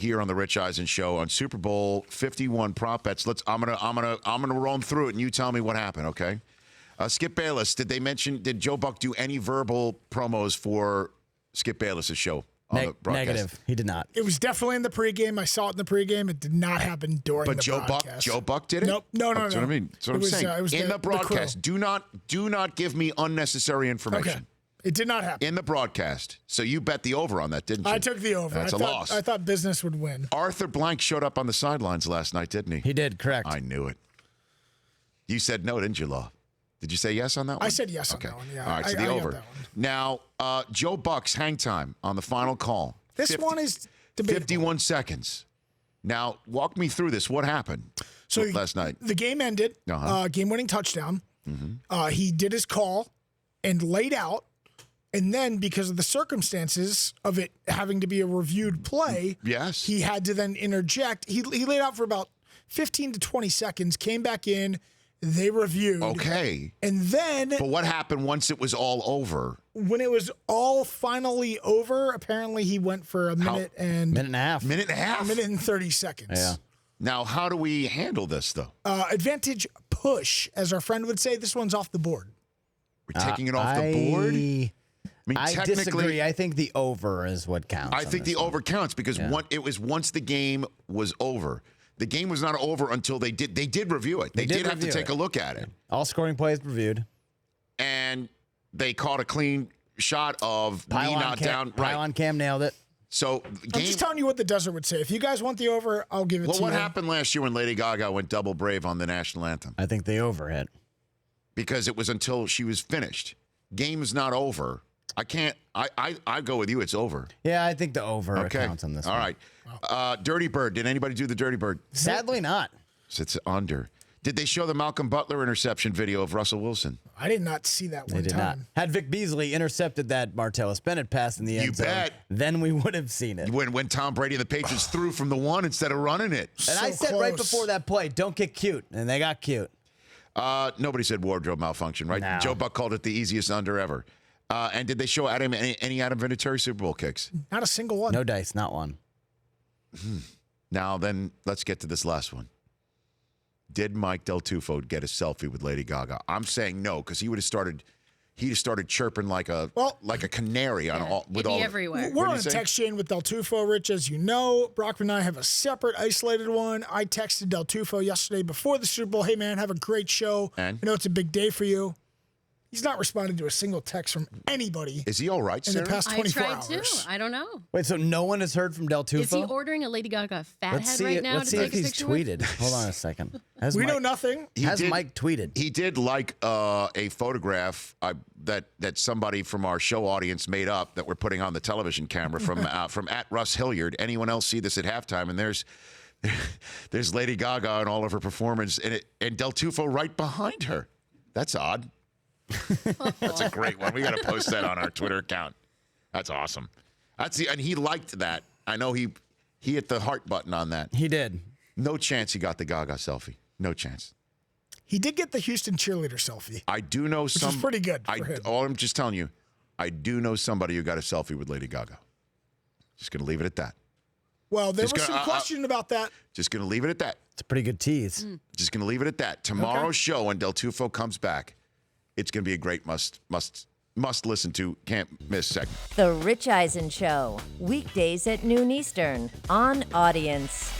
here on the Rich Eisen Show on Super Bowl 51 prop bets. I'm gonna run through it, and you tell me what happened, okay? Skip Bayless, did Joe Buck do any verbal promos for Skip Bayless's show on the broadcast? Negative. He did not. It was definitely in the pregame. I saw it in the pregame. It did not happen during the broadcast. Joe Buck did it? Nope. No. That's what I mean. That's what I'm saying. It was in the broadcast, crew. do not give me unnecessary information. Okay. It did not happen. In the broadcast. So you bet the over on that, didn't you? I took the over. That's a loss. I thought business would win. Arthur Blank showed up on the sidelines last night, didn't he? He did, correct. I knew it. You said no, didn't you, Law? Did you say yes on that one? I said yes on that one, yeah. All right, so I the got over. that one. Now, Joe Buck's hang time on the final call. This one is debatable. 51 seconds. Now, walk me through this. What happened last night? The game ended, game-winning touchdown. He did his call and laid out. And then because of the circumstances of it having to be a reviewed play, yes, he had to then interject. He laid out for about 15 to 20 seconds, came back in, they reviewed. Okay. And then... But what happened once it was all over? When it was all finally over, apparently he went for a minute and... Minute and a half. Minute and a half? A minute and 30 seconds. Yeah. Now, how do we handle this, though? Advantage push, as our friend would say. This one's off the board. We're taking it off the board? I disagree. I think the over is what counts. I think the over counts because it was once the game was over. The game was not over until they did review it. They did have to take a look at it. All scoring plays reviewed. And they caught a clean shot of me not down. Pylon Cam nailed it. So I'm just telling you what the desert would say. If you guys want the over, I'll give it to you. Well, what happened last year when Lady Gaga went double brave on the national anthem? I think the over hit. Because it was until she was finished. Game's not over. I can't. I go with you. It's over. Yeah, I think the over counts on this All one. right. Dirty Bird. Did anybody do the Dirty Bird? Sadly not. So it's under. Did they show the Malcolm Butler interception video of Russell Wilson? I did not see that one They did time. not. Had Vic Beasley intercepted that Martellus Bennett pass in the end zone, bet. then we would have seen it. When Tom Brady and the Patriots threw from the one instead of running it. And I said right before that play, don't get cute. And they got cute. Nobody said wardrobe malfunction, right? No. Joe Buck called it the easiest under ever. And did they show Adam any Adam Vinatieri Super Bowl kicks? Not a single one. No dice, not one. Now then, let's get to this last one. Did Mike Del Tufo get a selfie with Lady Gaga? I'm saying no, because he'd have started chirping like a canary on all with all everywhere. We're on a text chain with Del Tufo, Rich, as you know. Brockman and I have a separate, isolated one. I texted Del Tufo yesterday before the Super Bowl. Hey, man, have a great show. And? I know it's a big day for you. He's not responded to a single text from anybody. Is he all right, in Sarah? the past 24 I tried hours. too. I don't know. Wait, so no one has heard from Del Tufo? Is he ordering a Lady Gaga fathead right now Let's to see take if a he's picture with? tweeted. Hold on a second. We know nothing. Has Mike tweeted? He did like a photograph that somebody from our show audience made up that we're putting on the television camera from at Russ Hilliard. Anyone else see this at halftime? And there's Lady Gaga and all of her performance and Del Tufo right behind her. That's odd. That's a great one. We got to post that on our Twitter account. That's awesome. And he liked that. I know he hit the heart button on that. He did. No chance he got the Gaga selfie. No chance. He did get the Houston cheerleader selfie. I do know Which is pretty good for him. I'm just telling you, I do know somebody who got a selfie with Lady Gaga. Just going to leave it at that. Well, there was some question about that. Just going to leave it at that. It's a pretty good tease. Just going to leave it at that. Tomorrow's show when Del Tufo comes back, it's going to be a great must listen to, can't miss segment. The Rich Eisen Show, weekdays at noon Eastern on Audience.